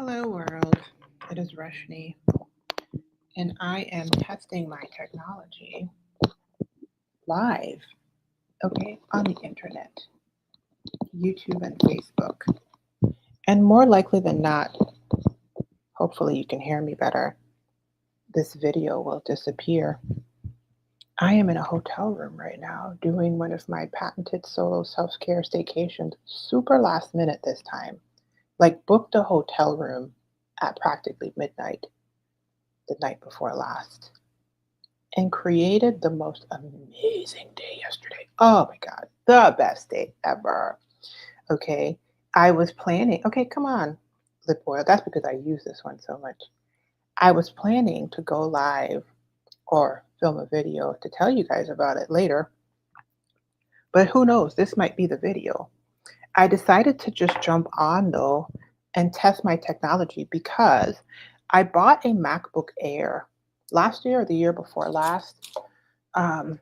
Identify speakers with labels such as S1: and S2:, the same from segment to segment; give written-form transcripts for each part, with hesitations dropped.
S1: Hello, world. It is Rashni, and I am testing my technology live, okay, on the internet, YouTube and Facebook. And more likely than not, hopefully you can hear me better, this video will disappear. I am in a hotel room right now doing one of my patented solo self care staycations, super last minute this time. Like, booked a hotel room at practically midnight the night before last, and created the most amazing day yesterday. Oh my God, the best day ever. Okay. I was planning, okay, come on, lip oil. That's because I use this one so much. I was planning to go live or film a video to tell you guys about it later, but who knows? This might be the video. I decided to just jump on though and test my technology because I bought a MacBook Air last year or the year before last, um,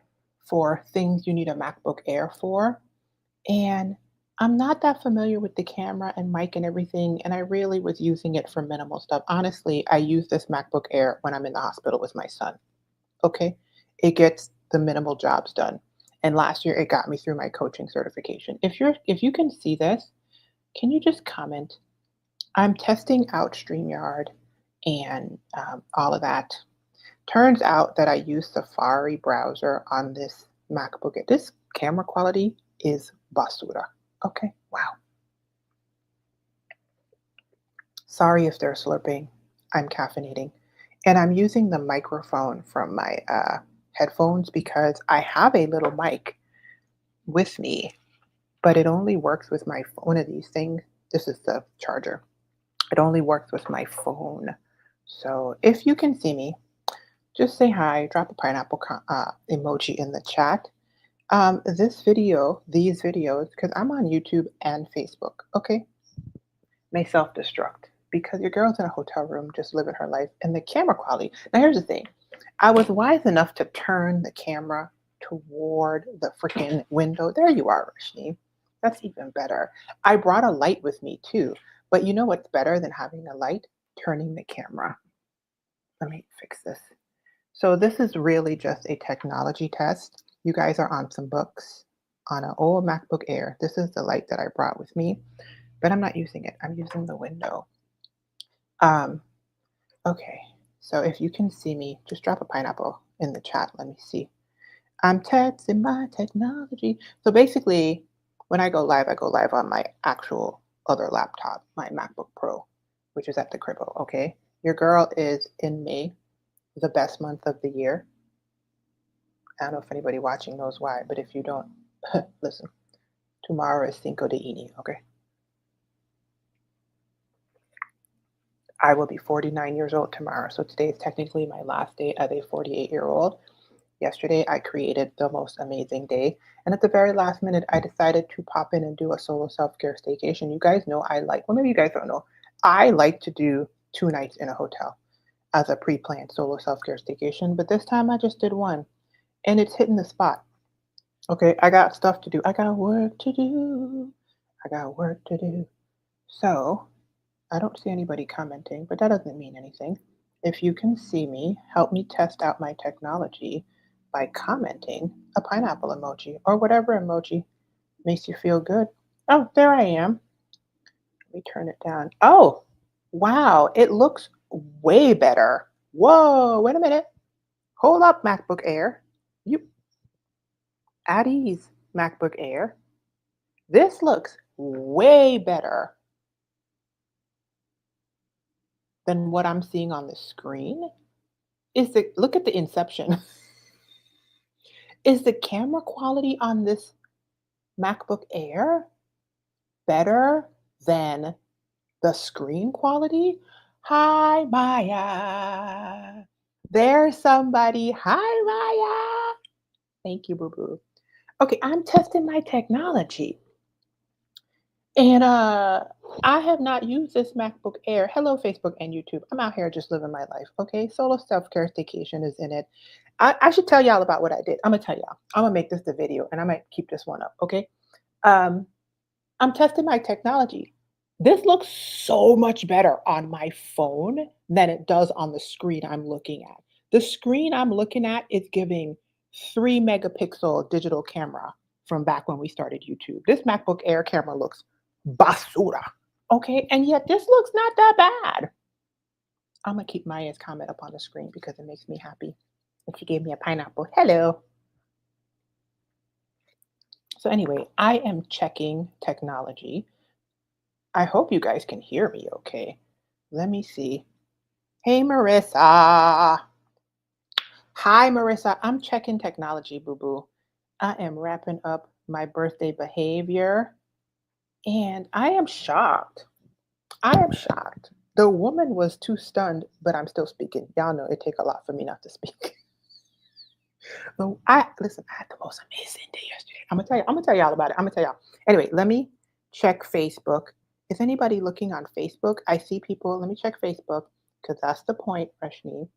S1: for things you need a MacBook Air for. And I'm not that familiar with the camera and mic and everything. And I really was using it for minimal stuff. Honestly, I use this MacBook Air when I'm in the hospital with my son. Okay. It gets the minimal jobs done. And last year it got me through my coaching certification. If you can see this, can you just comment? I'm testing out StreamYard and all of that. Turns out that I use Safari browser on this MacBook. This camera quality is basura. Okay, wow. Sorry if they're slurping. I'm caffeinating. And I'm using the microphone from my headphones because I have a little mic with me, but it only works with my phone. One of these things. This is the charger. It only works with my phone. So if you can see me, just say hi, drop a pineapple emoji in the chat. These videos, because I'm on YouTube and Facebook, okay, may self destruct because your girl's in a hotel room just living her life and the camera quality. Now, here's the thing, I was wise enough to turn the camera toward the freaking window. There you are, Rashni. That's even better. I brought a light with me too, but you know what's better than having a light? Turning the camera. Let me fix this. So this is really just a technology test. You guys are on some books on an old MacBook Air. This is the light that I brought with me, but I'm not using it. I'm using the window. Um, okay, so if you can see me, just drop a pineapple in the chat. Let me see. I'm testing my technology. So basically, when I go live on my actual other laptop, my MacBook Pro, which is at the cribbo, okay? Your girl is in May, the best month of the year. I don't know if anybody watching knows why, but if you don't, listen, tomorrow is Cinco de Ini, okay? I will be 49 years old tomorrow, so today is technically my last day as a 48-year-old. Yesterday, I created the most amazing day, and at the very last minute, I decided to pop in and do a solo self-care staycation. You guys know well, maybe you guys don't know, I like to do 2 nights in a hotel as a pre-planned solo self-care staycation, but this time I just did one, and it's hitting the spot. Okay, I got stuff to do. I got work to do. I got work to do. So, I don't see anybody commenting, but that doesn't mean anything. If you can see me, help me test out my technology by commenting a pineapple emoji or whatever emoji makes you feel good. Oh, there I am. Let me turn it down. Oh, wow, it looks way better. Whoa, wait a minute. Hold up, MacBook Air. You at ease, MacBook Air. This looks way better than what I'm seeing on the screen. Look at the inception. Is the camera quality on this MacBook Air better than the screen quality? Hi, Maya. There's somebody. Hi, Maya. Thank you, boo boo. Okay, I'm testing my technology. And I have not used this MacBook Air. Hello, Facebook and YouTube. I'm out here just living my life. Okay, solo self care staycation is in it. I should tell y'all about what I did. I'm gonna tell y'all. I'm gonna make this the video, and I might keep this one up. Okay. Um, I'm testing my technology. This looks so much better on my phone than it does on the screen I'm looking at. The screen I'm looking at is giving 3 megapixel digital camera from back when we started YouTube. This MacBook Air camera looks basura. Okay, and yet this looks not that bad. I'm gonna keep Maya's comment up on the screen because it makes me happy. And she gave me a pineapple. Hello. So anyway, I am checking technology. I hope you guys can hear me okay. Let me see. Hey Marissa. Hi Marissa. I'm checking technology, boo boo. I am wrapping up my birthday behavior and I am shocked. I am shocked. The woman was too stunned, but I'm still speaking. Y'all know it take a lot for me not to speak. So I listen, I had the most amazing day yesterday. I'm gonna tell y'all about it. I'm gonna tell y'all. Anyway, let me check Facebook. Is anybody looking on Facebook? I see people. Let me check Facebook because that's the point, Rashni.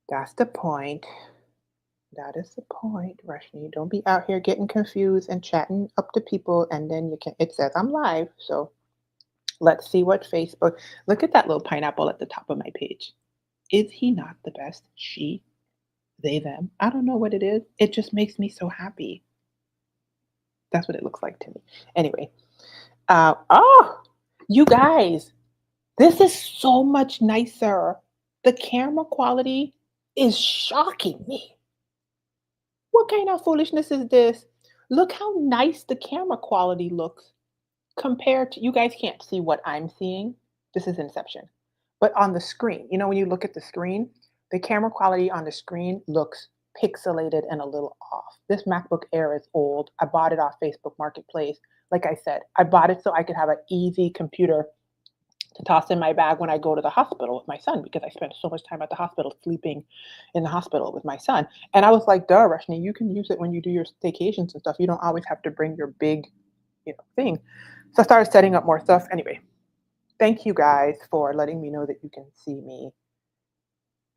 S1: That's the point. That is the point, Rashni. Don't be out here getting confused and chatting up to people, and then you can. It says I'm live, so let's see what Facebook. Look at that little pineapple at the top of my page. Is he not the best? She, they, them. I don't know what it is. It just makes me so happy. That's what it looks like to me. Anyway, oh, you guys, this is so much nicer. The camera quality is shocking me. What kind of foolishness is this? Look how nice the camera quality looks compared to, you guys can't see what I'm seeing. This is Inception. But on the screen, when you look at the screen, the camera quality on the screen looks pixelated and a little off. This MacBook Air is old. I bought it off Facebook Marketplace. Like I said, I bought it so I could have an easy computer to toss in my bag when I go to the hospital with my son because I spent so much time at the hospital sleeping in the hospital with my son. And I was like, duh, Rashni, you can use it when you do your staycations and stuff. You don't always have to bring your big, thing. So I started setting up more stuff. Anyway, thank you guys for letting me know that you can see me.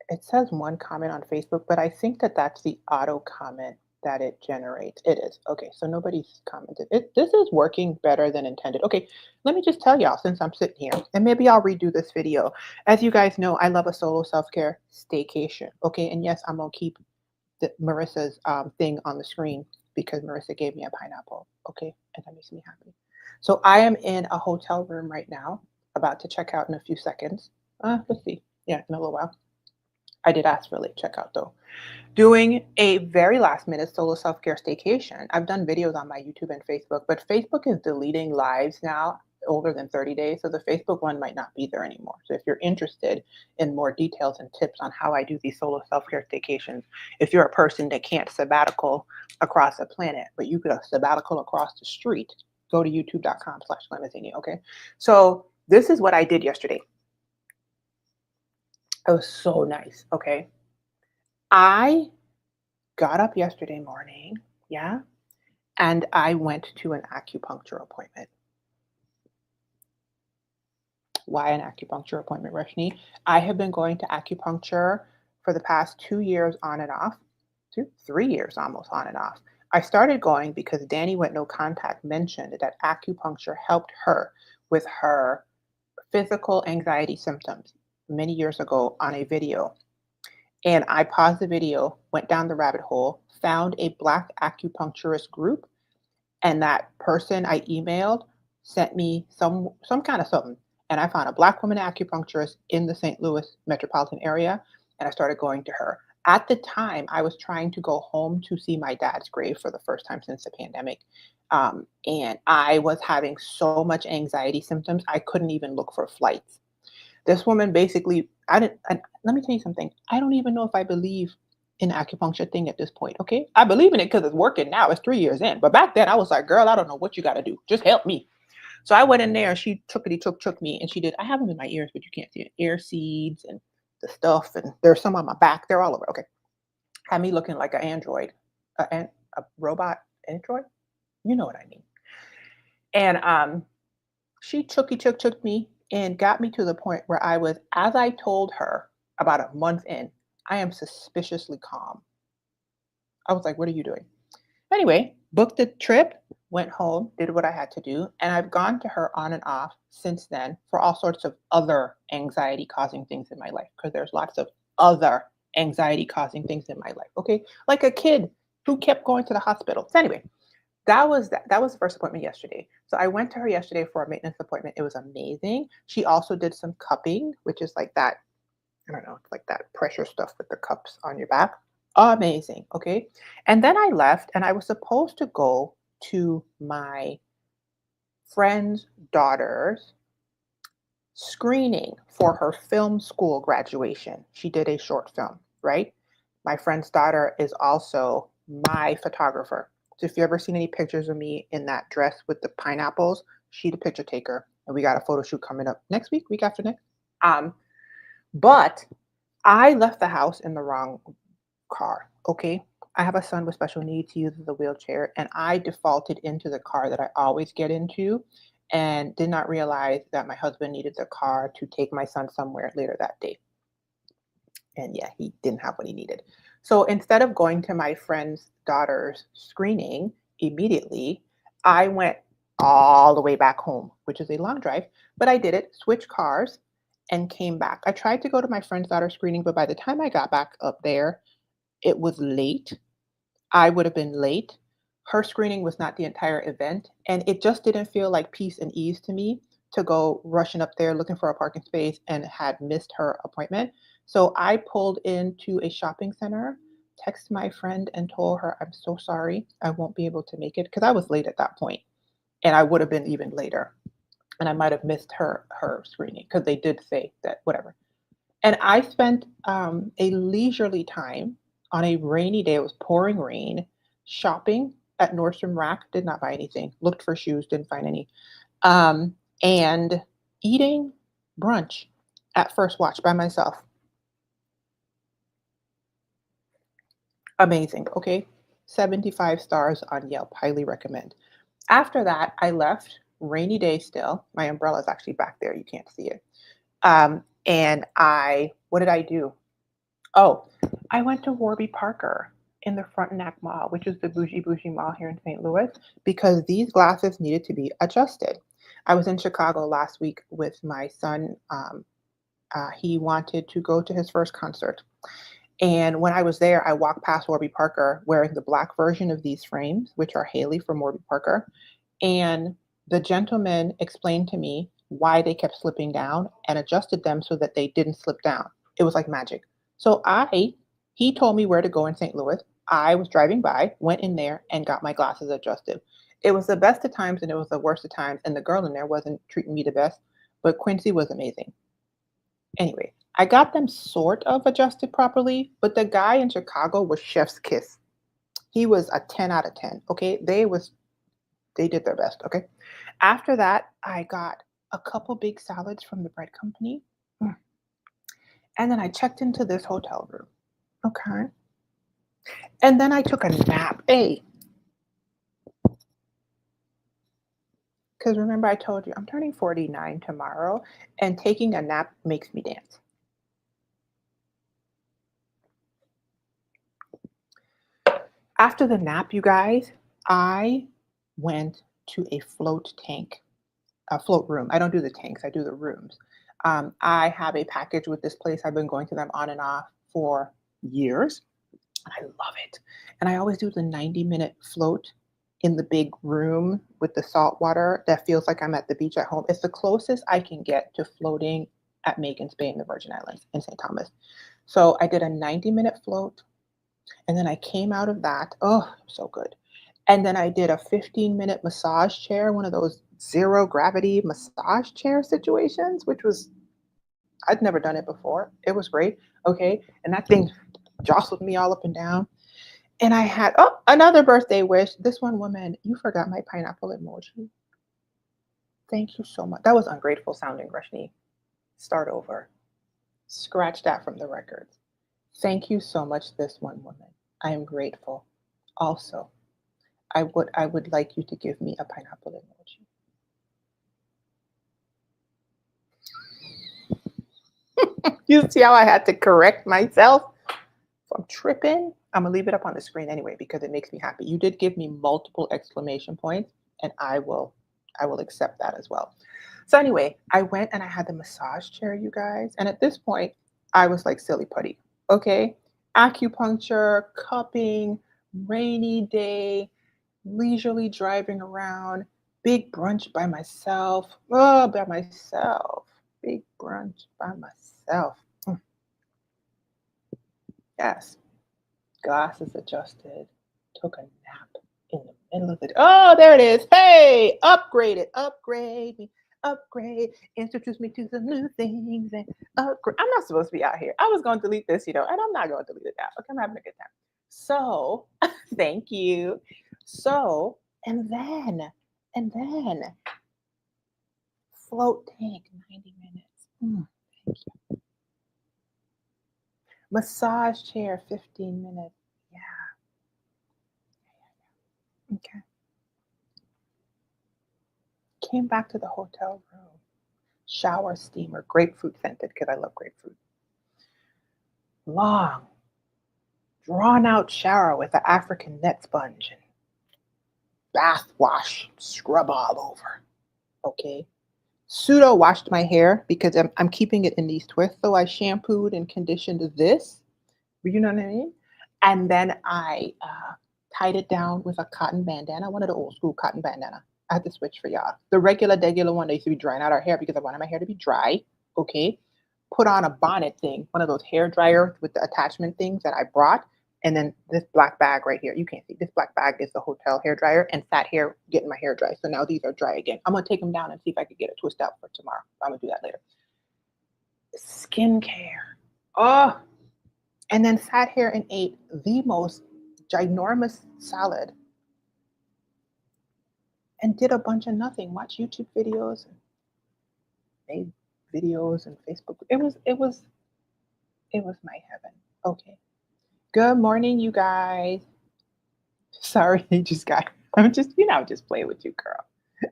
S1: It says one comment on Facebook, but I think that that's the auto comment that it generates. It is. Okay, so nobody's commented. This is working better than intended. Okay, let me just tell y'all since I'm sitting here, and maybe I'll redo this video. As you guys know, I love a solo self-care staycation. Okay, and yes, I'm going to keep Marissa's thing on the screen because Marissa gave me a pineapple. Okay, and that makes me happy. So I am in a hotel room right now, about to check out in a few seconds. Let's see. Yeah, in a little while. I did ask for a late checkout though. Doing a very last minute solo self care staycation. I've done videos on my YouTube and Facebook, but Facebook is deleting lives now older than 30 days. So the Facebook one might not be there anymore. So if you're interested in more details and tips on how I do these solo self care staycations, if you're a person that can't sabbatical across the planet, but you could sabbatical across the street, go to youtube.com/glamazini. Okay. So this is what I did yesterday. It was so nice. Okay. I got up yesterday morning, yeah, and I went to an acupuncture appointment. Why an acupuncture appointment, Rashni? I have been going to acupuncture for the past 2 years on and off, 3 years almost on and off. I started going because Danny Went No Contact mentioned that acupuncture helped her with her physical anxiety symptoms many years ago on a video. And I paused the video, went down the rabbit hole, found a Black acupuncturist group, and that person I emailed sent me some kind of something. And I found a Black woman acupuncturist in the St. Louis metropolitan area, and I started going to her. At the time, I was trying to go home to see my dad's grave for the first time since the pandemic. And I was having so much anxiety symptoms, I couldn't even look for flights. This woman basically, let me tell you something. I don't even know if I believe in acupuncture thing at this point. Okay. I believe in it because it's working now. It's 3 years in. But back then I was like, girl, I don't know what you got to do. Just help me. So I went in there and she took me and she did. I have them in my ears, but you can't see it. Ear seeds and the stuff. And there's some on my back. They're all over. Okay. Had me looking like an android, a robot android. You know what I mean. And she took me and got me to the point where I was, as I told her about a month in, I am suspiciously calm. I was like, what are you doing? Anyway, booked the trip, went home, did what I had to do, and I've gone to her on and off since then for all sorts of other anxiety causing things in my life, because there's lots of other anxiety causing things in my life. Okay. Like a kid who kept going to the hospital. So anyway, that was the first appointment yesterday. So I went to her yesterday for a maintenance appointment. It was amazing. She also did some cupping, which is like that, I don't know, it's like that pressure stuff with the cups on your back. Amazing. Okay. And then I left and I was supposed to go to my friend's daughter's screening for her film school graduation. She did a short film, right? My friend's daughter is also my photographer. So if you ever seen any pictures of me in that dress with the pineapples, she the picture taker. And we got a photo shoot coming up next week after next. But I left the house in the wrong car. Okay. I have a son with special needs. He uses a wheelchair, and I defaulted into the car that I always get into and did not realize that my husband needed the car to take my son somewhere later that day. And yeah, he didn't have what he needed. So instead of going to my friend's daughter's screening immediately, I went all the way back home, which is a long drive, but I did it, switched cars, and came back. I tried to go to my friend's daughter's screening, but by the time I got back up there, it was late. I would have been late. Her screening was not the entire event, and it just didn't feel like peace and ease to me to go rushing up there looking for a parking space and had missed her appointment. So I pulled into a shopping center, texted my friend and told her, I'm so sorry, I won't be able to make it, because I was late at that point, and I would have been even later. And I might have missed her screening because they did say that whatever. And I spent a leisurely time on a rainy day. It was pouring rain, shopping at Nordstrom Rack. Did not buy anything. Looked for shoes, didn't find any. And eating brunch at First Watch by myself. Amazing. Okay. 75 stars on Yelp. Highly recommend. After that, I left. Rainy day still. My umbrella is actually back there. You can't see it. What did I do? Oh, I went to Warby Parker in the Frontenac Mall, which is the bougie mall here in St. Louis, because these glasses needed to be adjusted. I was in Chicago last week with my son. He wanted to go to his first concert. And when I was there, I walked past Warby Parker wearing the black version of these frames, which are Haley from Warby Parker. And the gentleman explained to me why they kept slipping down and adjusted them so that they didn't slip down. It was like magic. So he told me where to go in St. Louis. I was driving by, went in there and got my glasses adjusted. It was the best of times and it was the worst of times. And the girl in there wasn't treating me the best, but Quincy was amazing. Anyway, I got them sort of adjusted properly, but the guy in Chicago was chef's kiss. He was a 10 out of 10. Okay. They did their best. Okay. After that, I got a couple big salads from the bread company. And then I checked into this hotel room. Okay. And then I took a nap. Hey. Because remember, I told you I'm turning 49 tomorrow, and taking a nap makes me dance. After the nap, you guys, I went to a float room. I don't do the tanks, I do the rooms. I have a package with this place. I've been going to them on and off for years. I love it. And I always do the 90-minute float in the big room with the salt water that feels like I'm at the beach at home. It's the closest I can get to floating at Megan's Bay in the Virgin Islands in St. Thomas. So I did a 90-minute float, and then I came out of that. Oh, so good. And then I did a 15-minute massage chair, one of those zero gravity massage chair situations, which was, I'd never done it before. It was great. Okay. And that thing jostled me all up and down. And I had, another birthday wish. This one woman, you forgot my pineapple emoji. Thank you so much. That was ungrateful sounding, Rashni. Start over. Scratch that from the records. Thank you so much, this one woman. I am grateful. Also, I would like you to give me a pineapple emoji. You see how I had to correct myself? So I'm tripping. I'm gonna leave it up on the screen anyway because it makes me happy. You did give me multiple exclamation points. and I will accept that as well. So anyway, I went and I had the massage chair, you guys. And at this point, I was like silly putty. Okay. Acupuncture, cupping, rainy day, leisurely driving around, big brunch by myself. Oh, by myself. Big brunch by myself. Yes. Glasses adjusted. Took a nap in the middle of the day. Oh, there it is. Hey, upgraded. Upgrade me. Upgrade. Introduce me to some new things and upgrade. I'm not supposed to be out here. I was going to delete this, and I'm not going to delete it now. Okay, I'm having a good time. So, thank you. So, and then float tank 90 minutes. Thank you. Massage chair 15 minutes. Yeah. Okay. Came back to the hotel room. Shower steamer, grapefruit scented because I love grapefruit. Long, drawn out shower with an African net sponge and bath wash, scrub all over. Okay. Pseudo washed my hair because I'm keeping it in these twists. So I shampooed and conditioned this. You know what I mean? And then I tied it down with a cotton bandana, one of the old school cotton bandana. I had to switch for y'all. The regular one, they used to be drying out our hair because I wanted my hair to be dry. Okay. Put on a bonnet thing, one of those hair dryers with the attachment things that I brought. And then this black bag right here. You can't see. This black bag is the hotel hair dryer and sat here getting my hair dry. So now these are dry again. I'm going to take them down and see if I could get a twist out for tomorrow. I'm going to do that later. Skincare. Oh, and then sat here and ate the most ginormous salad and did a bunch of nothing. Watch YouTube videos and made videos and Facebook. It was my heaven. Okay. Good morning, you guys. Sorry, I'm just just playing with you, girl.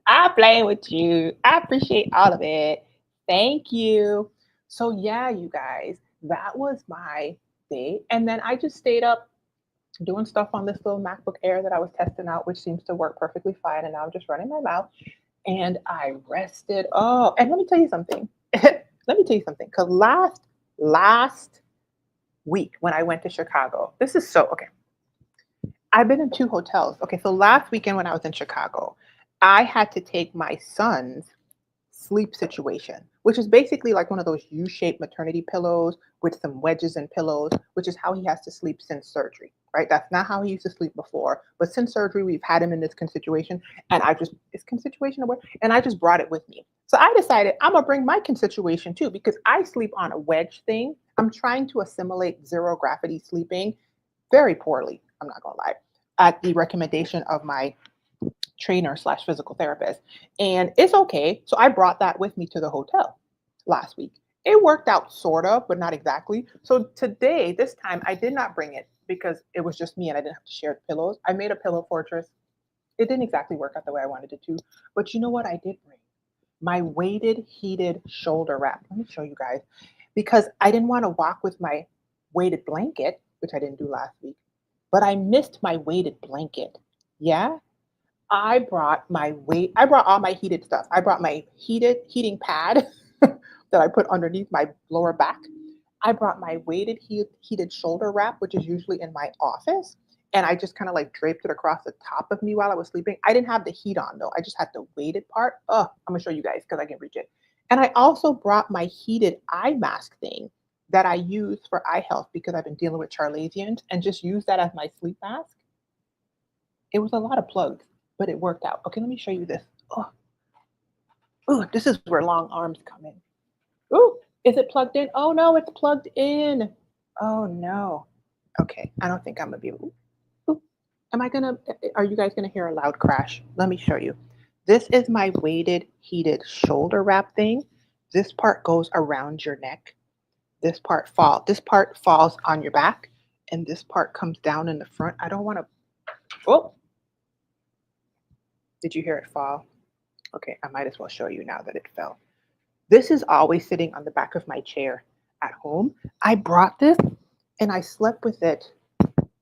S1: I play with you. I appreciate all of it. Thank you. So yeah, you guys, that was my day. And then I just stayed up doing stuff on this little MacBook Air that I was testing out, which seems to work perfectly fine. And now I'm just running my mouth. And I rested. Oh, and let me tell you something. Because last week when I went to Chicago, this is so okay. I've been in 2 hotels. Okay, so last weekend when I was in Chicago, I had to take my son's sleep situation, which is basically like one of those U-shaped maternity pillows with some wedges and pillows, which is how he has to sleep since surgery, right? That's not how he used to sleep before, but since surgery, we've had him in this situation, and is situation a word? And I just brought it with me. So I decided I'm gonna bring my situation too, because I sleep on a wedge thing. I'm trying to assimilate zero gravity sleeping very poorly, I'm not gonna lie, at the recommendation of my trainer / physical therapist. And it's okay. So I brought that with me to the hotel last week. It worked out sort of, but not exactly. So today, this time, I did not bring it because it was just me and I didn't have to share the pillows. I made a pillow fortress. It didn't exactly work out the way I wanted it to. But you know what I did bring? My weighted, heated shoulder wrap. Let me show you guys. Because I didn't want to walk with my weighted blanket, which I didn't do last week, but I missed my weighted blanket. Yeah. I brought all my heated stuff. I brought my heating pad that I put underneath my lower back. I brought my weighted heated shoulder wrap, which is usually in my office. And I just kind of like draped it across the top of me while I was sleeping. I didn't have the heat on though. I just had the weighted part. Oh, I'm gonna show you guys because I can reach it. And I also brought my heated eye mask thing that I use for eye health because I've been dealing with Charlesians and just use that as my sleep mask. It was a lot of plugs, but it worked out. Okay, let me show you this. Oh, this is where long arms come in. Oh, is it plugged in? Oh no, it's plugged in. Oh no. Okay, I don't think I'm gonna be able. Are you guys gonna hear a loud crash? Let me show you. This is my weighted heated shoulder wrap thing. This part goes around your neck. This part falls on your back, and this part comes down in the front. I don't want to. Oh, did you hear it fall? Okay, I might as well show you now that it fell. This is always sitting on the back of my chair at home. I brought this and I slept with it,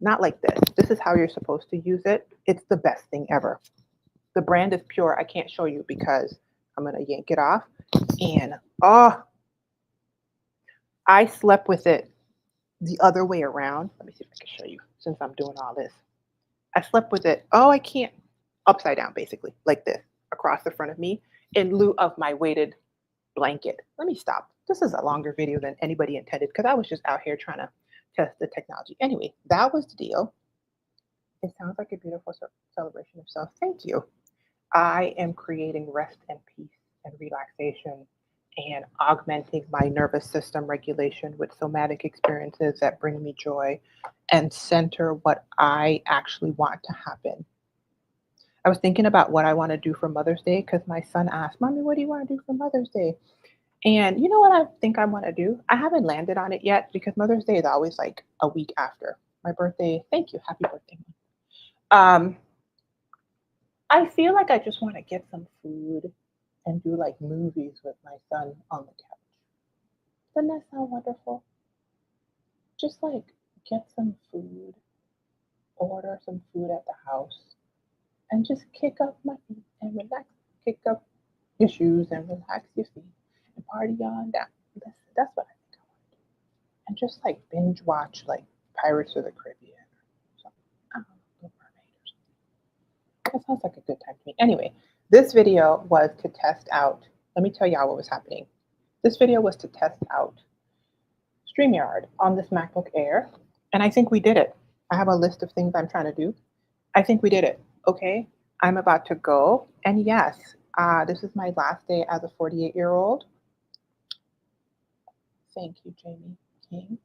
S1: not like this. This is how you're supposed to use it. It's the best thing ever. The brand is Pure. I can't show you because I'm going to yank it off. And oh, I slept with it the other way around. Let me see if I can show you since I'm doing all this. I slept with it. Oh, I can't. Upside down, basically, like this, across the front of me, in lieu of my weighted blanket. Let me stop. This is a longer video than anybody intended because I was just out here trying to test the technology. Anyway, that was the deal. It sounds like a beautiful celebration of self. Thank you. I am creating rest and peace and relaxation and augmenting my nervous system regulation with somatic experiences that bring me joy and center what I actually want to happen. I was thinking about what I want to do for Mother's Day because my son asked, Mommy, what do you want to do for Mother's Day? And you know what I think I want to do? I haven't landed on it yet because Mother's Day is always like a week after my birthday. Thank you. Happy birthday. Um, I feel like I just want to get some food and do like movies with my son on the couch. Doesn't that sound wonderful? Just like get some food, order some food at the house, and just kick up my feet and relax. Kick up your shoes and relax your feet and party on down. That's what I think I want to do. And just like binge watch like Pirates of the Caribbean or something. I don't know, Little Mermaid or something. That sounds like a good time to me. Anyway, this video was to test out. Let me tell y'all what was happening. This video was to test out StreamYard on this MacBook Air, and I think we did it. I have a list of things I'm trying to do. I think we did it. Okay, I'm about to go, and yes, this is my last day as a 48-year-old. Thank you, Jamie King.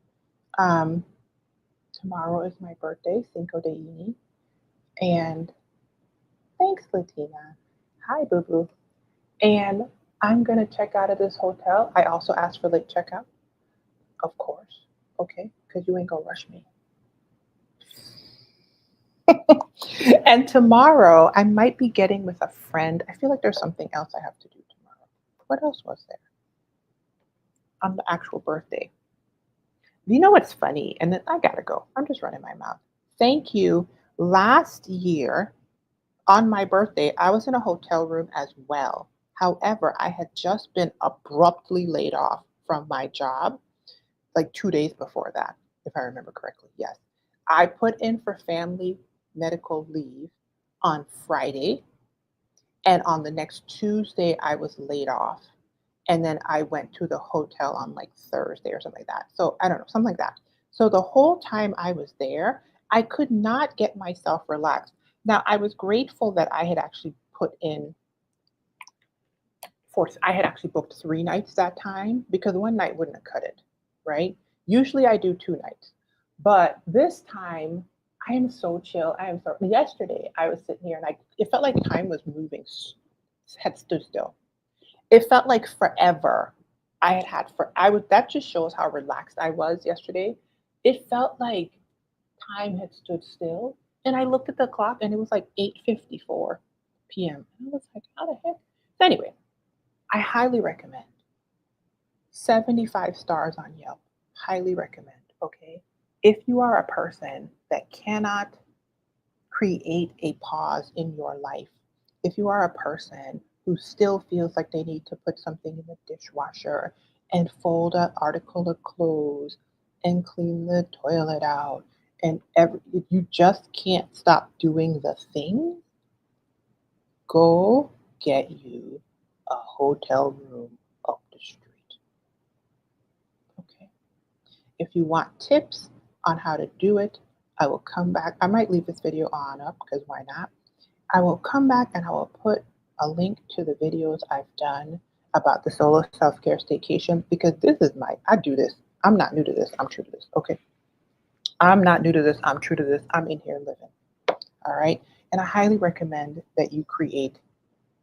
S1: Tomorrow is my birthday, Cinco de Ini, and thanks, Latina. Hi, boo boo. And I'm gonna check out of this hotel. I also asked for late checkout, of course. Okay, because you ain't gonna rush me. And tomorrow I might be getting with a friend. I feel like there's something else I have to do tomorrow. What else was there on the actual birthday? You know what's funny? And then I gotta go. I'm just running my mouth. Thank you. Last year on my birthday, I was in a hotel room as well. However, I had just been abruptly laid off from my job like 2 days before that, if I remember correctly. Yes. I put in for family medical leave on Friday, and on the next Tuesday, I was laid off. And then I went to the hotel on like Thursday or something like that. So I don't know, something like that. So the whole time I was there, I could not get myself relaxed. Now, I was grateful that I had actually I had actually booked 3 nights that time because one night wouldn't have cut it, right? Usually I do 2 nights, but this time I am so chill. Yesterday I was sitting here and it felt like time was moving, had stood still. It felt like forever. That just shows how relaxed I was yesterday. It felt like time had stood still. And I looked at the clock and it was like 8:54 p.m. And I was like, how the heck? So anyway, I highly recommend. 75 stars on Yelp. Highly recommend, okay? If you are a person that cannot create a pause in your life, if you are a person who still feels like they need to put something in the dishwasher and fold an article of clothes and clean the toilet out, and if you just can't stop doing the thing, go get you a hotel room up the street. Okay. If you want tips on how to do it, I will come back. I might leave this video on up because why not? I will come back and I will put a link to the videos I've done about the solo self-care staycation because I do this. I'm not new to this. I'm true to this. Okay. I'm not new to this. I'm true to this. I'm in here living. All right. And I highly recommend that you create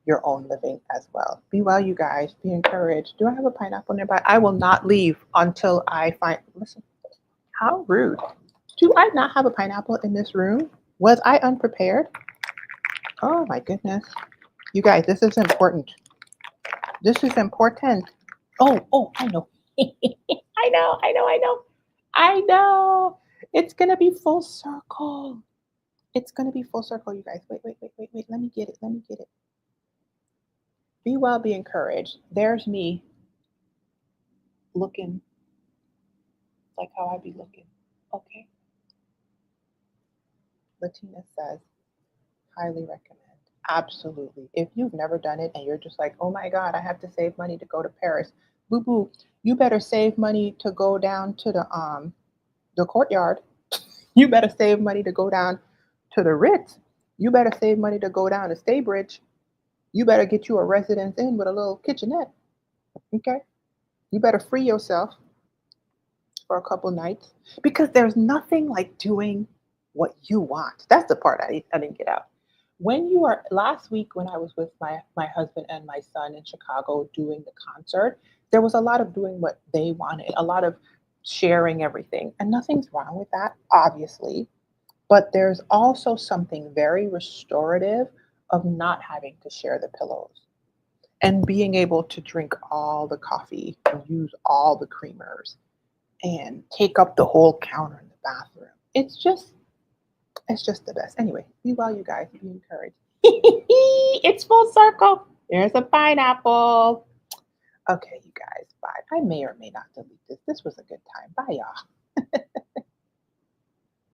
S1: your own living as well. Be well, you guys. Be encouraged. Do I have a pineapple nearby? I will not leave until listen, how rude. Do I not have a pineapple in this room? Was I unprepared? Oh my goodness. You guys, this is important. This is important. Oh, I know. I know. It's going to be full circle. It's going to be full circle, you guys. Wait, wait, wait, wait, wait. Let me get it. Let me get it. Be well, be encouraged. There's me looking like how I be looking. Okay. Latina says, highly recommend. Absolutely. If you've never done it and you're just like, oh my God, I have to save money to go to Paris. Boo boo. You better save money to go down to the courtyard. You better save money to go down to the Ritz. You better save money to go down to Staybridge. You better get you a residence inn with a little kitchenette. Okay? You better free yourself for a couple nights because there's nothing like doing what you want. That's the part I didn't get out. When you are last week when I was with my husband and my son in Chicago doing the concert, there was a lot of doing what they wanted, a lot of sharing everything. And nothing's wrong with that, obviously. But there's also something very restorative of not having to share the pillows and being able to drink all the coffee and use all the creamers and take up the whole counter in the bathroom. It's just the best. Anyway, be well, you guys. Be encouraged. It's full circle. There's a pineapple. Okay, you guys. Bye. I may or may not delete this. This was a good time. Bye, y'all.